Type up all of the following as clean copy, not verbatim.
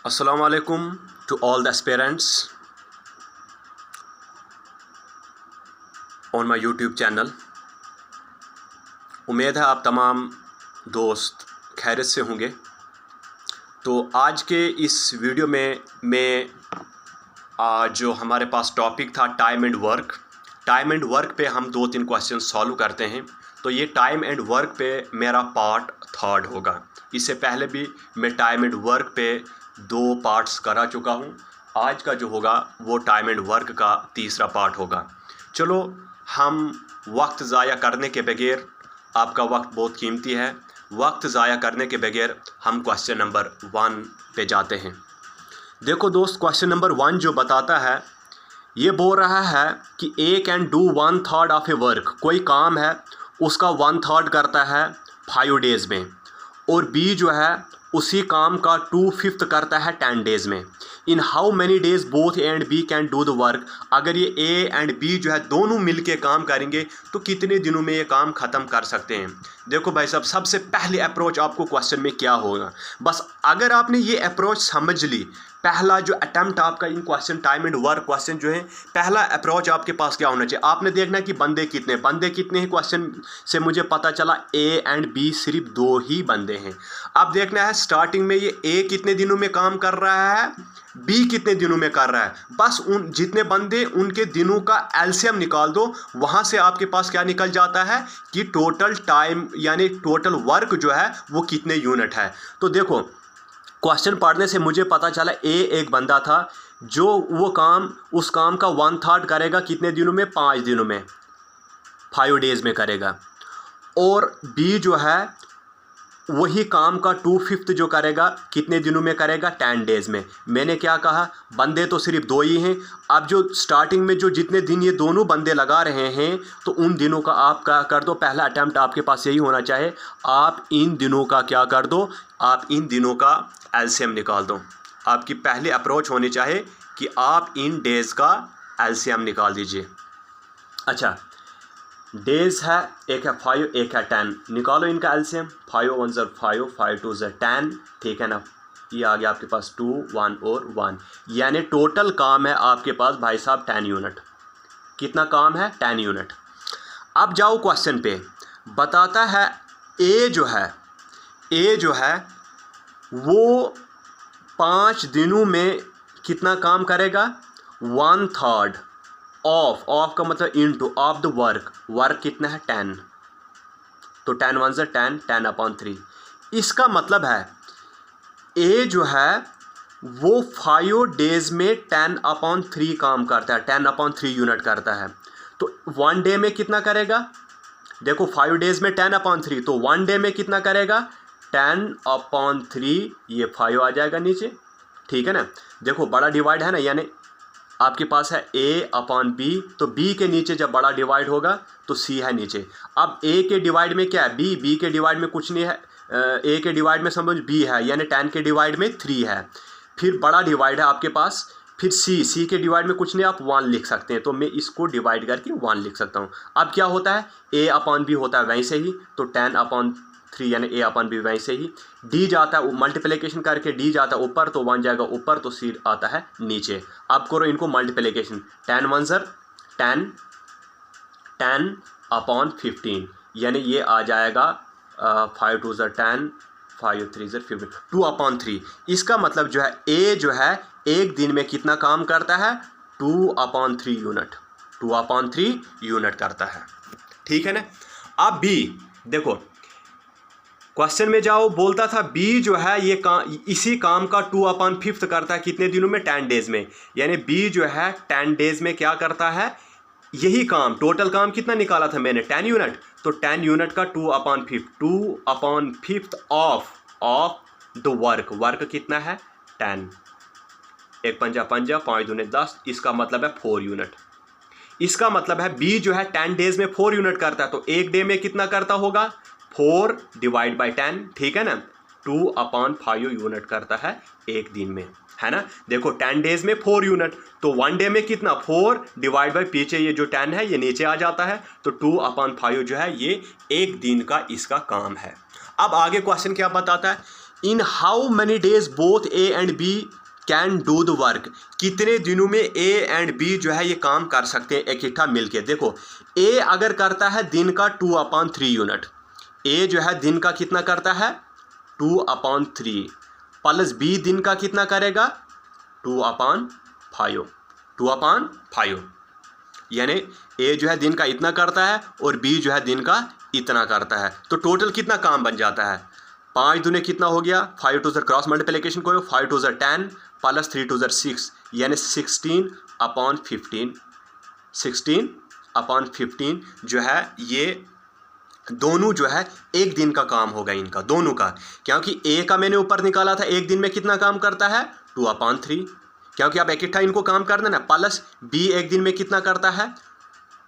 Assalamu alaikum to all the aspirants on my YouTube channel। उम्मीद है आप तमाम दोस्त खैरियत से होंगे। तो आज के इस वीडियो में मैं जो हमारे पास टॉपिक था टाइम एंड वर्क पे हम 2-3 क्वेश्चन सॉल्व करते हैं। तो ये टाइम एंड वर्क पे मेरा पार्ट 3 होगा। इससे पहले भी मैं टाइम एंड वर्क पे 2 पार्ट्स करा चुका हूँ। आज का जो होगा वो टाइम एंड वर्क का 3रा पार्ट होगा। चलो हम वक्त ज़ाया करने के बगैर, आपका वक्त बहुत कीमती है, वक्त ज़ाया करने के बगैर हम क्वेश्चन नंबर 1 पे जाते हैं। देखो दोस्त, क्वेश्चन नंबर 1 जो बताता है, ये बोल रहा है कि A can do 1/3 of a work. कोई काम है उसका 1/3 करता है 5 डेज़ में, और बी जो है उसी काम का 2/5 करता है 10 डेज़ में। In how many days both A and B can do the work. अगर ये ए एंड बी जो है दोनों मिल के काम करेंगे तो कितने दिनों में ये काम ख़त्म कर सकते हैं। देखो भाई साहब, सबसे पहले अप्रोच आपको क्वेश्चन में क्या होगा, बस अगर आपने ये अप्रोच समझ ली, पहला जो अटैम्प्ट आपका in question time and work question जो है, पहला अप्रोच आपके पास क्या होना चाहिए, आपने देखना कि बंदे कितने हैं। क्वेश्चन से मुझे पता चला ए एंड बी सिर्फ 2 ही बंदे हैं। अब देखना है स्टार्टिंग में ये ए कितने दिनों में काम कर रहा है, बी कितने दिनों में कर रहा है। बस उन जितने बंदे उनके दिनों का एलसीएम निकाल दो, वहाँ से आपके पास क्या निकल जाता है कि टोटल टाइम यानी टोटल वर्क जो है वो कितने यूनिट है। तो देखो, क्वेश्चन पढ़ने से मुझे पता चला एक बंदा था जो वो काम उस काम का 1/3 करेगा कितने दिनों में, 5 दिनों में, 5 डेज़ में करेगा। और बी जो है वही काम का 2/5 जो करेगा कितने दिनों में करेगा, 10 डेज़ में। मैंने क्या कहा, बंदे तो सिर्फ 2 ही हैं। अब जो स्टार्टिंग में जो जितने दिन ये दोनों बंदे लगा रहे हैं, तो उन दिनों का आप क्या कर दो, पहला अटैम्प्ट आपके पास यही होना चाहिए, आप इन दिनों का क्या कर दो, आप इन दिनों का एलसीएम निकाल दो। आपकी पहली अप्रोच होनी चाहिए कि आप इन डेज़ का एलसीएम निकाल दीजिए। अच्छा, डेज़ है, एक है 5, एक है 10, निकालो इनका एलसीएम। 5 1 ज़र 5, 5 2 ज़र 10, ठीक है ना। ये आ गया आपके पास 2 1 और 1, यानी टोटल काम है आपके पास भाई साहब 10 यूनिट। कितना काम है, 10 यूनिट। अब जाओ क्वेश्चन पे, बताता है ए जो है वो 5 दिनों में कितना काम करेगा, 1/3 ऑफ का मतलब इनटू ऑफ द वर्क कितना है, 10। तो 10 1 ज़र 10, 10/3। इसका मतलब है ए जो है वो 5 डेज़ में 10/3 काम करता है, 10/3 यूनिट करता है। तो 1 डे में कितना करेगा, देखो 5 डेज़ में 10/3, तो 1 डे में कितना करेगा, 10/3, ये 5 आ जाएगा नीचे, ठीक है ना। देखो बड़ा डिवाइड है ना, यानी आपके पास है A/B, तो B के नीचे जब बड़ा डिवाइड होगा तो C है नीचे। अब A के डिवाइड में क्या है, B के डिवाइड में कुछ नहीं है, A के डिवाइड में समझ B है, यानी 10 के डिवाइड में 3 है। फिर बड़ा डिवाइड है आपके पास, फिर C के डिवाइड में कुछ नहीं, आप 1 लिख सकते हैं, तो मैं इसको डिवाइड करके 1 लिख सकता हूँ। अब क्या होता है, A/B होता है वैसे ही, तो 10/3 यानी A/B वैसे ही। D जाता है मल्टीप्लिकेशन करके, D जाता है ऊपर, तो 1 जाएगा ऊपर, तो C आता है नीचे। अब करो इनको मल्टीप्लिकेशन, 10 1 ज़र 10, 10/15, यानी ये आ जाएगा 5 2 ज़र 10, 5 3 ज़र 15, 2/3। इसका मतलब जो है A जो है एक दिन में कितना काम करता है, 2/3 यूनिट, 2/3 यूनिट करता है, ठीक है ना। अब B देखो, क्वेश्चन में जाओ, बोलता था बी जो है ये इसी काम का 2/5 करता है कितने दिनों में, 10 डेज़ में। यानी बी जो है 10 डेज़ में क्या करता है, यही काम, टोटल काम कितना निकाला था मैंने, 10 यूनिट, तो 10 यूनिट का 2/5 ऑफ द वर्क कितना है, 10। 1 5 5, 5 दूने 10, इसका मतलब है 4 यूनिट। इसका मतलब है बी जो है 10 डेज़ में 4 यूनिट करता है, तो एक डे में कितना करता होगा, 4 डिवाइड बाई 10, ठीक है ना। 2/5 यूनिट करता है एक दिन में, है ना। देखो 10 डेज़ में 4 यूनिट, तो 1 डे में कितना, 4 डिवाइड बाई पीछे ये जो 10 है ये नीचे आ जाता है, तो 2/5 जो है ये एक दिन का इसका काम है। अब आगे क्वेश्चन क्या बताता है in how many days both A and B can do the work, कितने दिनों में ए एंड बी जो है ये काम कर सकते हैं इकट्ठा मिलके। देखो ए अगर करता है दिन का 2/3 यूनिट, ए जो है दिन का कितना करता है 2/3 प्लस बी दिन का कितना करेगा 2/5, यानी ए जो है दिन का इतना करता है और बी जो है दिन का इतना करता है। तो टोटल कितना काम बन जाता है, 5 दूने कितना हो गया, 5 टू ज़र क्रॉस मल्टीप्लिकेशन को 5 टू ज़र 10 प्लस 3 टू ज़र 6, यानी 16/15 जो है ये दोनों जो है एक दिन का काम होगा इनका दोनों का, क्योंकि ए का मैंने ऊपर निकाला था एक दिन में कितना काम करता है 2/3, क्योंकि आप इकट्ठा इनको काम कर देना, प्लस बी एक दिन में कितना करता है,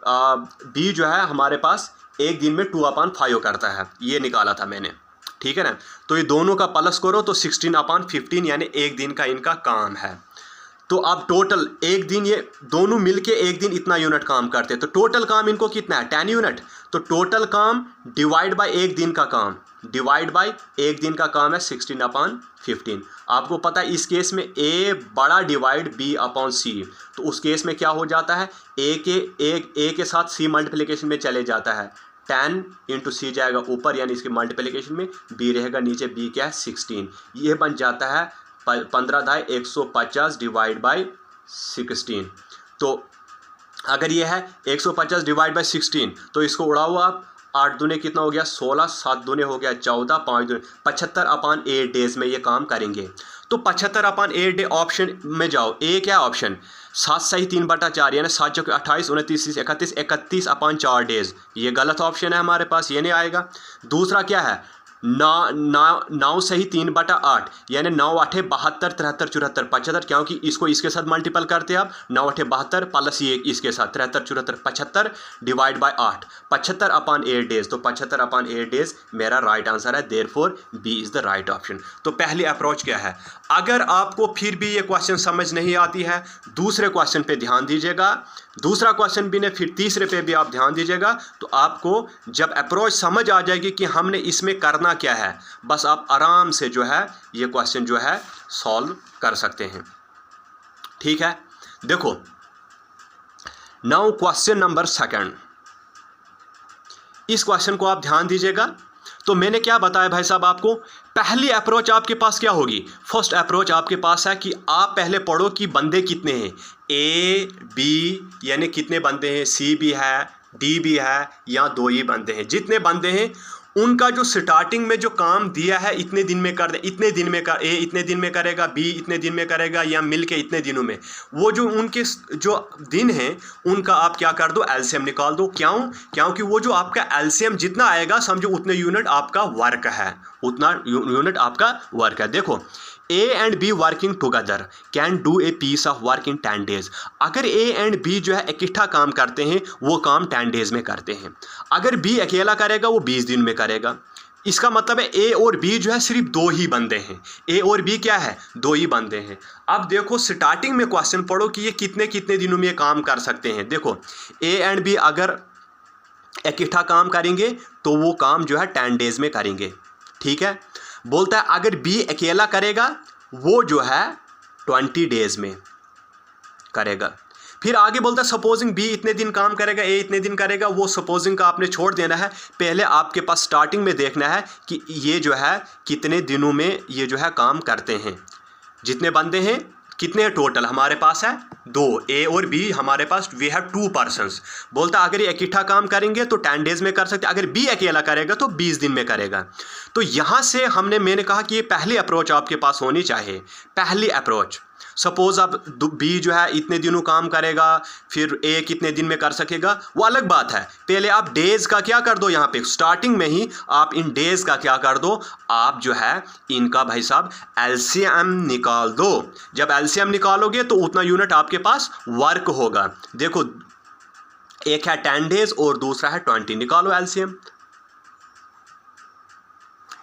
बी जो है हमारे पास एक दिन में 2/5 करता है, ये निकाला था मैंने, ठीक है ना। तो ये दोनों का प्लस करो तो 16/15 यानी एक दिन का इनका काम है। तो अब टोटल एक दिन ये दोनों मिलके एक दिन इतना यूनिट काम करते हैं, तो टोटल काम इनको कितना है 10 यूनिट। तो टोटल काम डिवाइड बाय एक दिन का काम, डिवाइड बाय एक दिन का काम है 16/15। आपको पता है इस केस में ए बड़ा डिवाइड बी अपॉन सी, तो उस केस में क्या हो जाता है ए के साथ सी मल्टीप्लिकेशन में चले जाता है, 10 इंटू सी जाएगा ऊपर यानी इसके मल्टीप्लिकेशन में, बी रहेगा नीचे, बी क्या है 16, ये बन जाता है 15/150 डिवाइड बाई 16। तो अगर ये है 150 डिवाइड बाई 16 तो इसको उड़ाओ आप, 8 दूने कितना हो गया 16, 7 दूने हो गया 14, 5 दूने 75/8 डेज में ये काम करेंगे। तो 75/8 डे ऑप्शन में जाओ, ए क्या ऑप्शन 7 सही 3/4 यानी 7 चौके 28, 29, 30, 31, 31/4 डेज, ये गलत ऑप्शन है हमारे पास, ये नहीं आएगा। दूसरा क्या है 9 सही 3/8 यानी 9 8 72, 73, 74, 75, क्योंकि इसको इसके साथ मल्टीपल करते हैं आप, 9 8 72 प्लस ये इसके साथ 73, 74, 75 डिवाइड बाय 8, 75/8 डेज। तो 75/8 डेज मेरा राइट आंसर है, therefore B is the right option. तो पहली अप्रोच क्या है, अगर आपको फिर भी ये क्वेश्चन समझ नहीं आती है दूसरे क्वेश्चन पे ध्यान दीजिएगा, दूसरा क्वेश्चन भी ने फिर तीसरे पे भी आप ध्यान दीजिएगा, तो आपको जब अप्रोच समझ आ जाएगी कि हमने इसमें करना क्या है, बस आप आराम से जो है ये क्वेश्चन जो है सॉल्व कर सकते हैं, ठीक है। देखो नाउ क्वेश्चन नंबर 2, इस क्वेश्चन को आप ध्यान दीजिएगा। तो मैंने क्या बताया भाई साहब आपको, पहली अप्रोच आपके पास क्या होगी, फर्स्ट अप्रोच आपके पास है कि आप पहले पढ़ो कि बंदे कितने हैं, ए बी यानी कितने बंदे हैं, सी भी है डी भी है या 2 ही बंदे हैं, जितने बंदे हैं उनका जो स्टार्टिंग में जो काम दिया है इतने दिन में कर दे, इतने दिन में कर, ए इतने दिन में करेगा, बी इतने दिन में करेगा, या मिल के इतने दिनों में, वो जो उनके जो दिन हैं उनका आप क्या कर दो एलसीएम निकाल दो। क्यों, क्योंकि वो जो आपका एलसीएम जितना आएगा समझो उतने यूनिट आपका वर्क है, उतना यूनिट आपका वर्क है। देखो A and B working together can do a piece of work in 10 days. अगर ए एंड बी जो है इकट्ठा काम करते हैं वो काम 10 डेज में करते हैं, अगर बी अकेला करेगा वो 20 दिन में करेगा। इसका मतलब है ए और बी जो है सिर्फ 2 ही बंदे हैं, ए और बी क्या है 2 ही बंदे हैं। अब देखो स्टार्टिंग में क्वेश्चन पढ़ो कि ये कितने कितने दिनों में ये काम कर सकते हैं। देखो ए एंड बी अगर इकट्ठा काम करेंगे तो वो काम जो है 10 डेज में करेंगे, ठीक है। बोलता है अगर बी अकेला करेगा वो जो है 20 डेज में करेगा। फिर आगे बोलता है सपोजिंग बी इतने दिन काम करेगा, ए इतने दिन करेगा, वो सपोजिंग का आपने छोड़ देना है, पहले आपके पास स्टार्टिंग में देखना है कि ये जो है कितने दिनों में ये जो है काम करते हैं। जितने बंदे हैं कितने हैं टोटल हमारे पास है 2, ए और बी हमारे पास वी हैव 2 पर्सन्स। बोलता अगर ये इकट्ठा काम करेंगे तो 10 डेज में कर सकते, अगर बी अकेला करेगा तो 20 दिन में करेगा। तो यहाँ से मैंने कहा कि ये पहली अप्रोच आपके पास होनी चाहिए, पहली अप्रोच। सपोज अब बी जो है इतने दिनों काम करेगा, फिर ए कितने दिन में कर सकेगा, वो अलग बात है। पहले आप डेज का क्या कर दो, यहाँ पे स्टार्टिंग में ही आप इन डेज का क्या कर दो, आप जो है इनका भाई साहब एलसीएम निकाल दो। जब एलसीएम निकालोगे तो उतना यूनिट आपके पास वर्क होगा। देखो एक है 10 डेज और दूसरा है 20, निकालो एलसीएम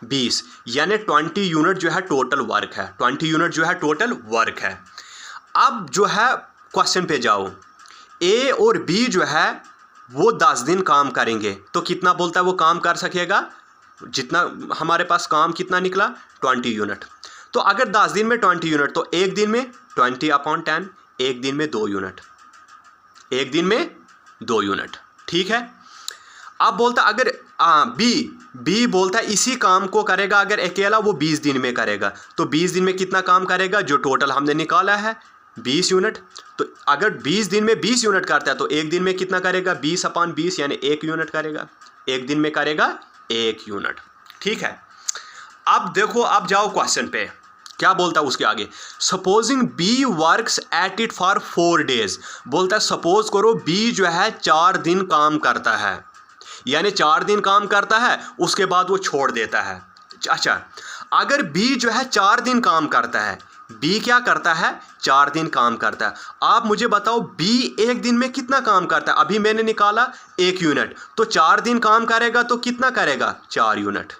20 यानी 20 यूनिट जो है टोटल वर्क है, 20 यूनिट जो है टोटल वर्क है। अब जो है क्वेश्चन पे जाओ, ए और बी जो है वो 10 दिन काम करेंगे, तो कितना बोलता है वो काम कर सकेगा जितना हमारे पास काम कितना निकला 20 यूनिट। तो अगर 10 दिन में 20 यूनिट तो एक दिन में 20/10, एक दिन में 2 यूनिट, एक दिन में 2 यूनिट। ठीक है। अब बोलता अगर बी बोलता है इसी काम को करेगा अगर अकेला वो 20 दिन में करेगा, तो 20 दिन में कितना काम करेगा, जो टोटल हमने निकाला है 20 यूनिट। तो अगर 20 दिन में 20 यूनिट करता है तो एक दिन में कितना करेगा, 20/20 यानी 1 यूनिट करेगा, एक दिन में करेगा 1 यूनिट। ठीक है। अब देखो, अब जाओ क्वेश्चन पे, क्या बोलता है उसके आगे, supposing B works at it for 4 days. बोलता है सपोज करो बी जो है 4 दिन काम करता है, यानी 4 दिन काम करता है उसके बाद वो छोड़ देता है। अच्छा, अगर बी जो है 4 दिन काम करता है, बी क्या करता है, 4 दिन काम करता है। आप मुझे बताओ बी एक दिन में कितना काम करता है। अभी मैंने निकाला 1 यूनिट, तो 4 दिन काम करेगा तो कितना करेगा, 4 यूनिट।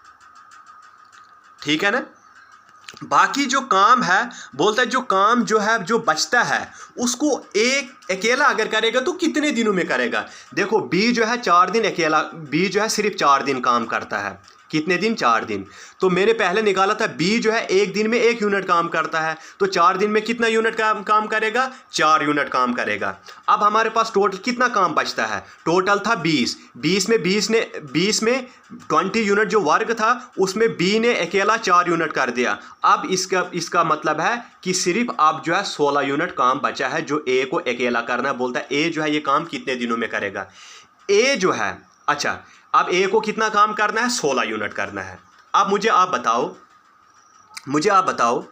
ठीक है ना। बाकी जो काम है, बोलता है जो काम जो है जो बचता है उसको एक अकेला अगर करेगा तो कितने दिनों में करेगा। देखो बी जो है 4 दिन अकेला, बी जो है सिर्फ 4 दिन काम करता है। कितने दिन, 4 दिन। तो मैंने पहले निकाला था बी जो है एक दिन में 1 यूनिट काम करता है, तो 4 दिन में कितना यूनिट काम करेगा, 4 यूनिट काम करेगा। अब हमारे पास टोटल कितना काम बचता है, टोटल था 20 में 20 यूनिट जो वर्ग था उसमें बी ने अकेला 4 यूनिट कर दिया। अब इसका मतलब है कि सिर्फ अब जो है 16 यूनिट काम बचा है जो ए को अकेला करना है। बोलता है ए जो है ये काम कितने दिनों में करेगा, ए जो है, अच्छा अब ए को कितना काम करना है, 16 यूनिट करना है। अब मुझे आप बताओ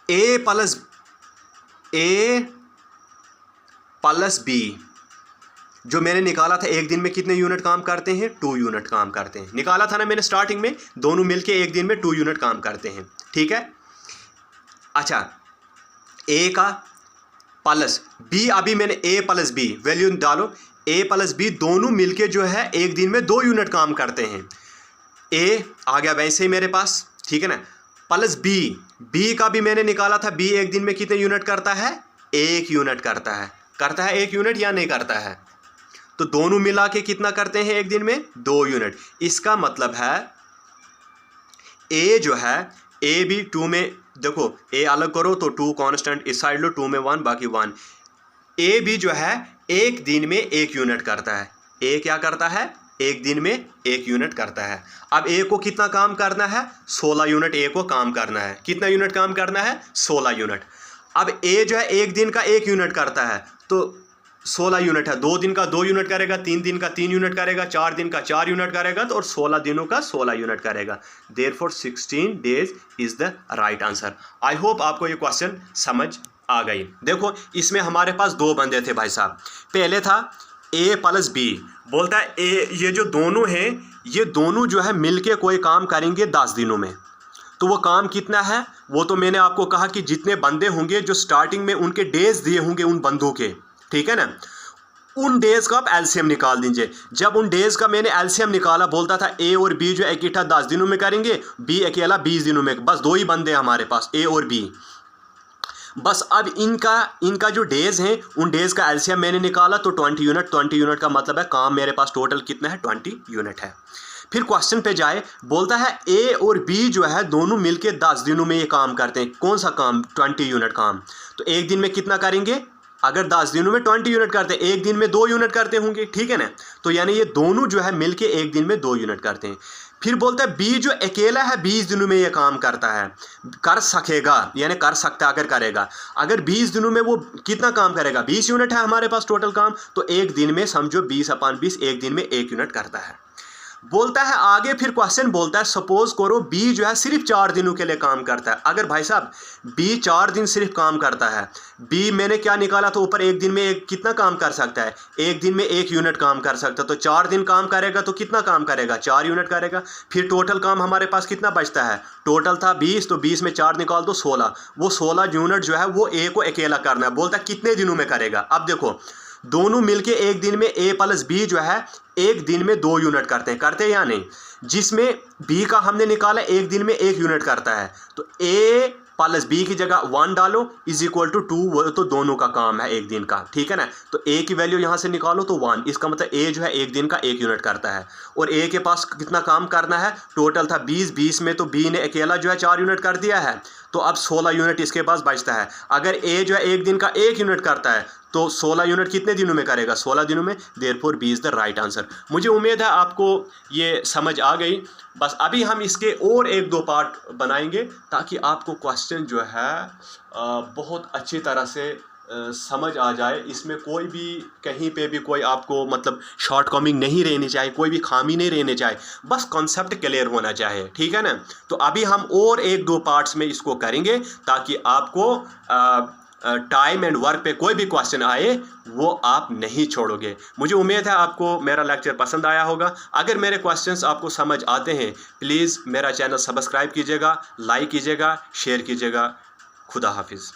ए प्लस बी जो मैंने निकाला था एक दिन में कितने यूनिट काम करते हैं, 2 यूनिट काम करते हैं। निकाला था ना मैंने स्टार्टिंग में, दोनों मिलके एक दिन में 2 यूनिट काम करते हैं। ठीक है। अच्छा, ए का प्लस बी, अभी मैंने ए प्लस बी वैल्यू डालो, ए प्लस बी दोनों मिलके जो है एक दिन में 2 यूनिट काम करते हैं। ए आ गया वैसे ही मेरे पास, ठीक है ना, प्लस बी का भी मैंने निकाला था, बी एक दिन में कितने यूनिट करता है, 1 यूनिट करता है 1 यूनिट या नहीं करता है। तो दोनों मिला के कितना करते हैं एक दिन में, 2 यूनिट। इसका मतलब है ए जो है, ए भी 2 में, देखो ए अलग करो तो 2 कांस्टेंट इस साइड लो, 2 में 1 बाकी 1। ए भी जो है एक दिन में 1 यूनिट करता है। ए क्या करता है, एक दिन में 1 यूनिट करता है। अब ए को कितना काम करना है, 16 यूनिट ए को काम करना है। कितना यूनिट काम करना है, 16 यूनिट। अब ए जो है एक दिन का 1 यूनिट करता है, तो 16 यूनिट है, 2 दिन का 2 यूनिट करेगा, 3 दिन का 3 यूनिट करेगा, 4 दिन का 4 यूनिट करेगा, तो और 16 दिनों का 16 यूनिट करेगा। Therefore 16 days is the right answer. I hope आपको ये क्वेश्चन समझ आ गई। देखो इसमें हमारे पास 2 बंदे थे भाई साहब। पहले था ए प्लस बी, बोलता है ए, ये जो दोनों हैं ये दोनों जो है मिलके कोई काम करेंगे 10 दिनों में। तो वो काम कितना है, वो तो मैंने आपको कहा कि जितने बंदे होंगे जो स्टार्टिंग में उनके डेज दिए होंगे उन बंदों के, ठीक है ना, उन डेज का आप एलसीएम निकाल दीजिए। जब उन डेज का मैंने एलसीएम निकाला, बोलता था ए और बी जो इकट्ठा 10 दिनों में करेंगे, बी अकेला 20 दिनों में। बस 2 ही बंदे हैं हमारे पास, ए और बी। बस अब इनका जो डेज हैं उन डेज का एलसीएम मैंने निकाला, तो 20 यूनिट का मतलब है काम मेरे पास टोटल कितना है, 20 यूनिट है। फिर क्वेश्चन पे जाए, बोलता है ए और बी जो है दोनों मिलके 10 दिनों में ये काम करते हैं। कौन सा काम, 20 यूनिट काम। तो एक दिन में कितना करेंगे, अगर 10 दिनों में 20 यूनिट करते हैं, एक दिन में 2 यूनिट करते होंगे, ठीक है ना। तो यानी ये दोनों जो है मिलके एक दिन में 2 यूनिट करते हैं। फिर बोलता है बी जो अकेला है 20 दिनों में ये काम करता है, कर सकेगा, यानी कर सकता है अगर करेगा। अगर 20 दिनों में वो कितना काम करेगा, 20 यूनिट है हमारे पास टोटल काम, तो एक दिन में समझो 20/20 एक दिन में 1 यूनिट करता है। बोलता है आगे, फिर क्वेश्चन बोलता है सपोज करो बी जो है सिर्फ 4 दिनों के लिए काम करता है। अगर भाई साहब बी 4 दिन सिर्फ काम करता है, बी मैंने क्या निकाला था ऊपर, एक दिन में कितना काम कर सकता है, एक दिन में 1 यूनिट काम कर सकता है। तो 4 दिन काम करेगा तो कितना काम करेगा, 4 यूनिट करेगा। फिर टोटल काम हमारे पास कितना बचता है, टोटल था 20, तो 20 में 4 निकाल दो 16। वो 16 यूनिट जो है वो ए को अकेला करना है। बोलता है कितने दिनों में करेगा। अब देखो दोनों मिलके एक दिन में ए प्लस बी जो है एक दिन में 2 यूनिट करते हैं या नहीं। जिसमें बी का हमने निकाला एक दिन में 1 यूनिट करता है, तो ए प्लस बी की जगह 1 डालो इज इक्वल टू 2, वो तो दोनों का काम है एक दिन का, ठीक है ना। तो ए की वैल्यू यहाँ से निकालो तो 1, इसका मतलब ए जो है एक दिन का 1 यूनिट करता है। और ए के पास कितना काम करना है, टोटल था 20 में तो बी ने अकेला जो है 4 यूनिट कर दिया है, तो अब 16 यूनिट इसके पास बचता है। अगर ए जो है एक दिन का 1 यूनिट करता है तो 16 यूनिट कितने दिनों में करेगा, 16 दिनों में। Therefore B is the right answer. मुझे उम्मीद है आपको ये समझ आ गई। बस अभी हम इसके और 1-2 पार्ट बनाएंगे ताकि आपको क्वेश्चन जो है बहुत अच्छी तरह से समझ आ जाए। इसमें कोई भी कहीं पे भी कोई आपको मतलब शॉर्टकमिंग नहीं रहनी चाहिए, कोई भी खामी नहीं रहनी चाहिए, बस कॉन्सेप्ट क्लियर होना चाहिए, ठीक है ना। तो अभी हम और 1-2 पार्ट्स में इसको करेंगे ताकि आपको टाइम एंड वर्क पे कोई भी क्वेश्चन आए वो आप नहीं छोड़ोगे। मुझे उम्मीद है आपको मेरा लेक्चर पसंद आया होगा। अगर मेरे क्वेश्चंस आपको समझ आते हैं प्लीज़ मेरा चैनल सब्सक्राइब कीजिएगा, लाइक कीजिएगा, शेयर कीजिएगा। खुदा हाफिज़।